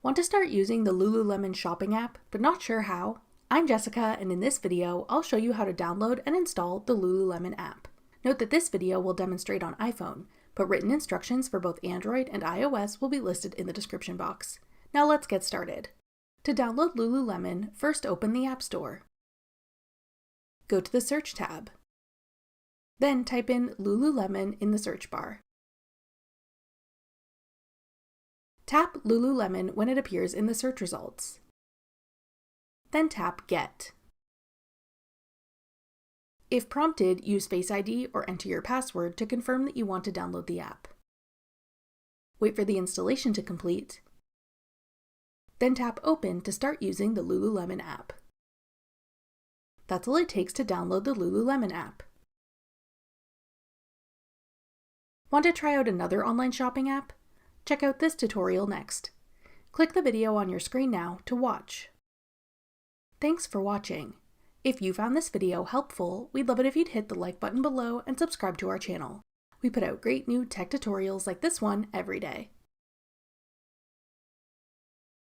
Want to start using the Lululemon shopping app, but not sure how? I'm Jessica, and in this video, I'll show you how to download and install the Lululemon app. Note that this video will demonstrate on iPhone, but written instructions for both Android and iOS will be listed in the description box. Now let's get started. To download Lululemon, first open the App Store. Go to the Search tab. Then type in Lululemon in the search bar. Tap Lululemon when it appears in the search results. Then tap Get. If prompted, use Face ID or enter your password to confirm that you want to download the app. Wait for the installation to complete. Then tap Open to start using the Lululemon app. That's all it takes to download the Lululemon app. Want to try out another online shopping app? Check out this tutorial next. Click the video on your screen now to watch. Thanks for watching. If you found this video helpful, we'd love it if you'd hit the like button below and subscribe to our channel. We put out great new tech tutorials like this one every day.